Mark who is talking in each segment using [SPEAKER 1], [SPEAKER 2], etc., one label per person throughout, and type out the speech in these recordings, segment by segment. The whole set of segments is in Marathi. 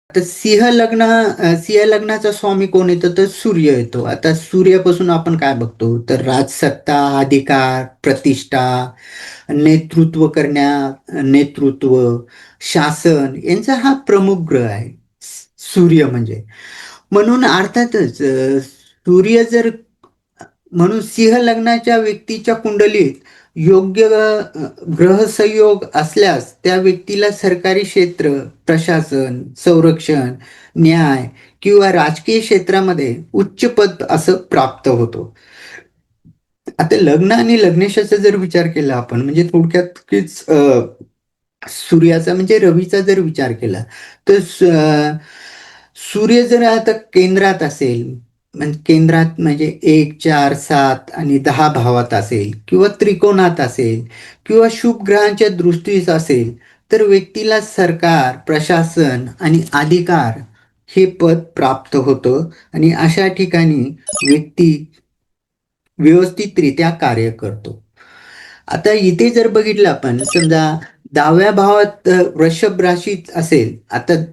[SPEAKER 1] आता सिंह लग्नाचा स्वामी कोण येतो तर सूर्य येतो. आता सूर्यापासून आपण काय बघतो तर राजसत्ता, अधिकार, प्रतिष्ठा, नेतृत्व, शासन यांचा हा प्रमुख ग्रह आहे सूर्य म्हणजे. म्हणून अर्थातच सूर्य जर म्हणून सिंह लग्नाच्या व्यक्तीच्या कुंडलीत योग्य ग्रह संयोग असल्यास त्या व्यक्तीला सरकारी क्षेत्र, प्रशासन, संरक्षण, न्याय किंवा राजकीय क्षेत्रामध्ये उच्च पद असं प्राप्त होतो. आता लग्न आणि लग्नेशाचा जर विचार केला आपण म्हणजे थोडक्यात सूर्याचा म्हणजे रवीचा जर विचार केला तर सूर्य जर आता केंद्रात असेल म्हणजे केंद्रात म्हणजे 1, 4, 7 आणि 10 भावात असेल किंवा त्रिकोणात असेल किंवा शुभ ग्रहांच्या दृष्टीस असेल तर व्यक्तीला सरकार, प्रशासन आणि अधिकार हे पद प्राप्त होतं आणि अशा ठिकाणी व्यक्ती व्यवस्थितरित्या कार्य करतो. आता इथे जर बघितलं आपण समजा 10व्या भावात वृषभ राशीत असेल. आता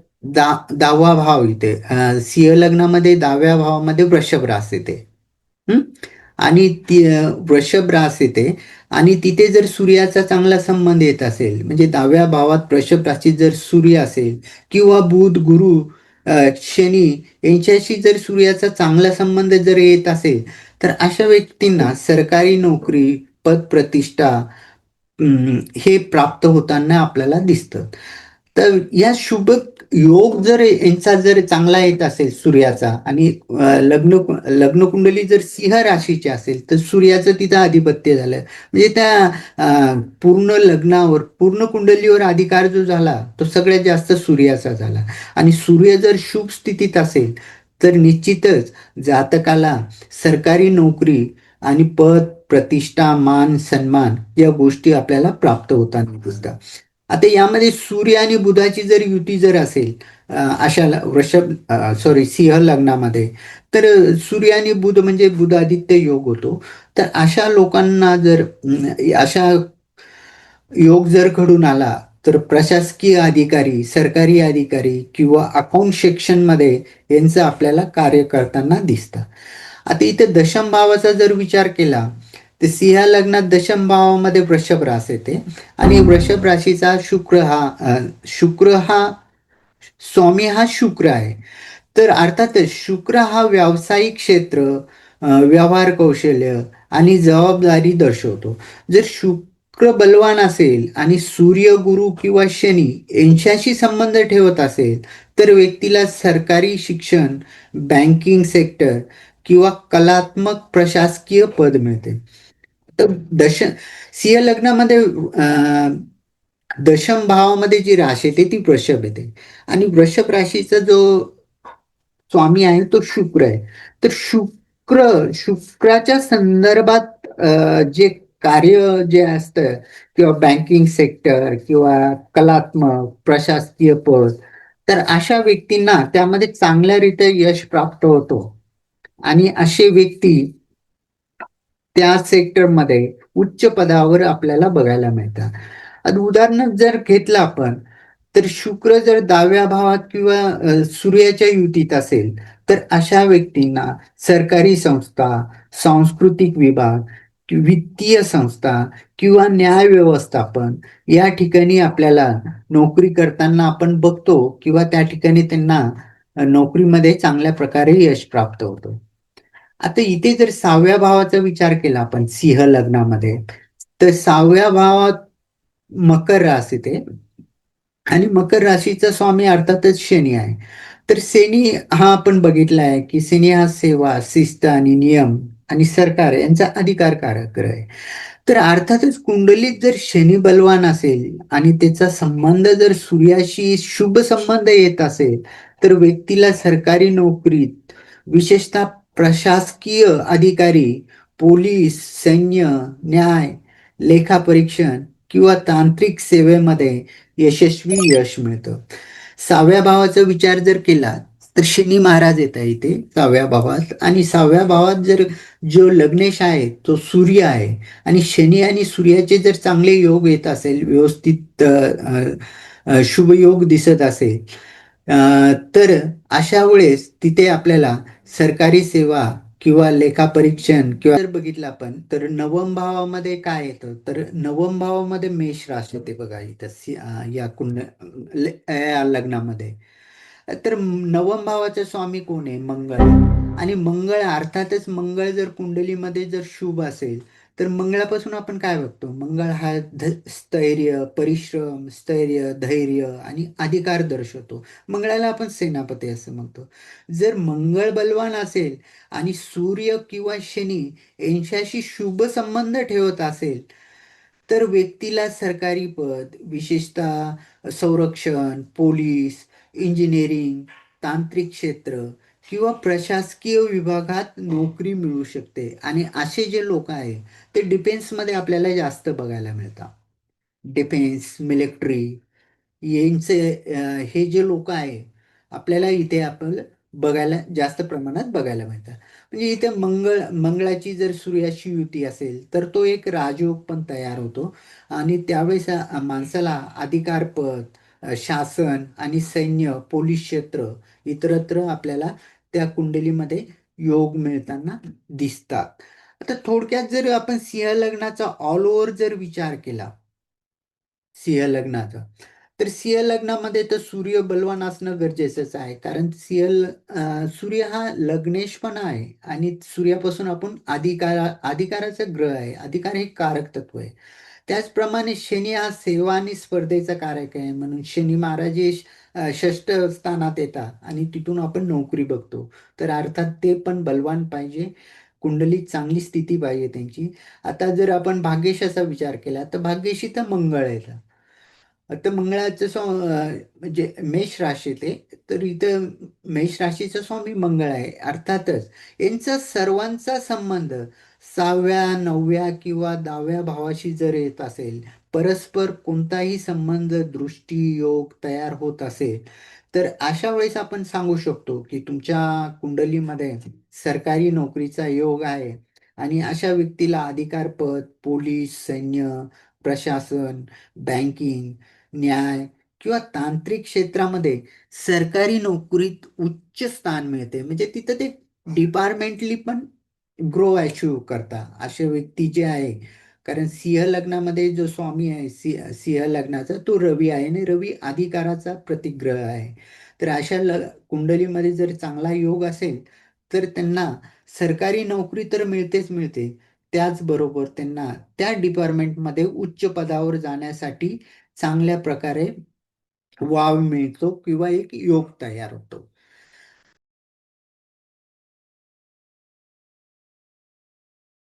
[SPEAKER 1] 10वा भाव इथे सिंह लग्नामध्ये 10व्या भावामध्ये वृषभ रास येते. हं? आणि वृषभ रास येते आणि तिथे जर सूर्याचा चांगला संबंध येत असेल म्हणजे 10व्या भावात वृषभ राशीत जर सूर्य असेल किंवा बुध, गुरु, शनी यांच्याशी जर सूर्याचा चांगला संबंध जर येत असेल तर अशा व्यक्तींना सरकारी नोकरी, पद प्रतिष्ठा हे प्राप्त होताना आपल्याला दिसतं. तर या शुभ योग जर यांचा जर चांगला येत असेल सूर्याचा आणि लग्न कुंडली जर सिंह राशीची असेल तर सूर्याचं तिथं आधिपत्य झालं म्हणजे त्या पूर्ण लग्नावर, पूर्ण कुंडलीवर अधिकार जो झाला तो सगळ्यात जास्त सूर्याचा झाला. आणि सूर्य जर शुभ स्थितीत असेल तर निश्चितच जातकाला सरकारी नोकरी आणि पद, प्रतिष्ठा, मान, सन्मान या गोष्टी आपल्याला प्राप्त होताना दिसतात. आता यामध्ये सूर्य आणि बुधाची जर युती जर असेल अशा सिंह लग्नामध्ये तर सूर्य आणि बुध म्हणजे बुधादित्य योग होतो. तर अशा लोकांना जर अशा योग जर घडून आला तर प्रशासकीय अधिकारी, सरकारी अधिकारी किंवा अकाउंट सेक्शनमध्ये यांचं आपल्याला कार्य करताना दिसतं. आता इथे दशम भावाचा जर विचार केला तर सिंह लग्नात दशम भावामध्ये वृषभ रास येते आणि वृषभ राशीचा शुक्र हा स्वामी हा शुक्र आहे. तर अर्थातच शुक्र हा व्यावसायिक क्षेत्र, व्यवहार कौशल्य आणि जबाबदारी दर्शवतो. जर शुक्र बलवान असेल आणि सूर्य, गुरु किंवा शनी यांच्याशी संबंध ठेवत असेल तर व्यक्तीला सरकारी शिक्षण, बँकिंग सेक्टर किंवा कलात्मक प्रशासकीय पद मिळते. तर सिंह लग्नामध्ये दशम भावामध्ये जी राशी येते ती वृषभ येते आणि वृषभ राशीचा जो स्वामी आहे तो शुक्र आहे. तर शुक्राच्या संदर्भात जे कार्य जे असतं किंवा बँकिंग सेक्टर किंवा कलात्मक प्रशासकीय पद तर अशा व्यक्तींना त्यामध्ये चांगल्यारीत्या यश प्राप्त होतो आणि असे व्यक्ती त्या सेक्टरमध्ये उच्च पदावर आपल्याला बघायला मिळतात. आता उदाहरण जर घेतलं आपण तर शुक्र जर 10व्या भावात किंवा सूर्याच्या युतीत असेल तर अशा व्यक्तींना सरकारी संस्था, सांस्कृतिक विभाग, वित्तीय संस्था किंवा न्याय व्यवस्थापन या ठिकाणी आपल्याला नोकरी करताना आपण बघतो किंवा त्या ठिकाणी त्यांना नोकरीमध्ये चांगल्या प्रकारे यश प्राप्त होतं. आता इथे जर 6व्या भावाचा विचार केला आपण सिंह लग्नामध्ये तर 6व्या भावात मकर रास येते आणि मकर राशीचा स्वामी अर्थातच शनी आहे. तर शनी हा आपण बघितला आहे की शनी हा सेवा, शिस्त आणि नियम आणि सरकार यांचा अधिकारकारक ग्रह आहे. तर अर्थातच कुंडलीत जर शनी बलवान असेल आणि त्याचा संबंध जर सूर्याशी शुभ संबंध येत असेल तर व्यक्तीला सरकारी नोकरीत, विशेषतः प्रशासकीय अधिकारी, पोलीस, सैन्य, न्याय, लेखापरीक्षण किंवा तांत्रिक सेवेमध्ये यशस्वी यश मिळतं. 6व्या भावाचा विचार जर केला तर शनी महाराज येत आहे इथे 6व्या भावात आणि 6व्या भावात जर जो लग्नेश आहे तो सूर्य आहे आणि शनी आणि सूर्याचे जर चांगले योग येत असेल, व्यवस्थित शुभ योग दिसत असेल तर अशा वेळेस तिथे आपल्याला सरकारी सेवा किंवा लेखापरीक्षण किंवा जर बघितलं आपण तर नवम भावामध्ये काय येतं तर नवम भावामध्ये मेष राशी येते बघा इथं या या लग्नामध्ये. तर नवम भावाचा स्वामी कोण आहे मंगळ. आणि मंगळ अर्थातच मंगळ जर कुंडलीमध्ये जर शुभ असेल तर मंगळापासून आपण काय बघतो मंगळ हा स्थैर्य परिश्रम स्थैर्य धैर्य आणि अधिकार दर्शवतो. मंगळाला आपण सेनापती असं म्हणतो. जर मंगळ बलवान असेल आणि सूर्य किंवा शनी यांच्याशी शुभ संबंध ठेवत असेल तर व्यक्तीला सरकारी पद विशेषतः संरक्षण पोलीस इंजिनिअरिंग तांत्रिक क्षेत्र किंवा प्रशासकीय विभागात नोकरी मिळू शकते. आणि असे जे लोक आहे ते डिफेन्समध्ये आपल्याला जास्त बघायला मिळतात. डिफेन्स मिलिटरी यांचे हे जे लोक आहे आपल्याला इथे आपण बघायला जास्त प्रमाणात बघायला मिळतात. म्हणजे इथे मंगळाची जर सूर्याशी युती असेल तर तो एक राजयोग पण तयार होतो. आणि त्यावेळेस माणसाला अधिकारपद शासन आणि सैन्य पोलीस क्षेत्र इतरत्र आपल्याला त्या कुंडलीमध्ये योग मिळताना दिसतात. आता थोडक्यात जर आपण सिंह लग्नाचा ऑल ओव्हर जर विचार केला सिंह लग्नाचा तर सिंह लग्नामध्ये तर सूर्य बलवान असणं गरजेचंच आहे. कारण सूर्य हा लग्नेश पण आहे आणि सूर्यापासून आपण अधिकाराचा ग्रह आहे. अधिकार हे कारक तत्व आहे. त्याचप्रमाणे शनी हा सेवा आणि स्पर्धेचा कारक आहे म्हणून शनी महाराज हे षष्ठ स्थानात येतात आणि तिथून आपण नोकरी बघतो. तर अर्थात ते पण बलवान पाहिजे. कुंडलीत चांगली स्थिती पाहिजे त्यांची. आता जर आपण भाग्येशाचा विचार केला तर भाग्येशी तर मंगळ आहे. आता मंगळाचं म्हणजे मेष राशीत आहे तर इथं मेष राशीचा स्वामी मंगळ आहे. अर्थातच यांचा सर्वांचा संबंध 6व्या 9व्या किंवा 10व्या भावाशी जर येत असेल परस्पर कोणताही संबंध दृष्टी योग तयार होत असेल तर अशा वेळेस आपण सांगू शकतो की तुमच्या कुंडलीमध्ये सरकारी नोकरीचा योग आहे. आणि अशा व्यक्तीला अधिकार पद पोलीस सैन्य प्रशासन बँकिंग न्याय किंवा तांत्रिक क्षेत्रामध्ये सरकारी नोकरीत उच्च स्थान मिळते. म्हणजे तिथं ते डिपार्टमेंटली पण ग्रो अचीव करता असे व्यक्ती जे आहे. कारण सिंह लग्नामध्ये जो स्वामी आहे सिंह लग्नाचा तो रवी आहे आणि रवी अधिकाराचा प्रतिग्रह आहे. तर अशा कुंडलीमध्ये जर चांगला योग असेल तर त्यांना सरकारी नोकरी तर मिळतेच मिळते. त्याचबरोबर त्यांना त्या डिपार्टमेंटमध्ये उच्च पदावर जाण्यासाठी चांगल्या प्रकारे वाव मिळतो किंवा एक योग तयार होतो.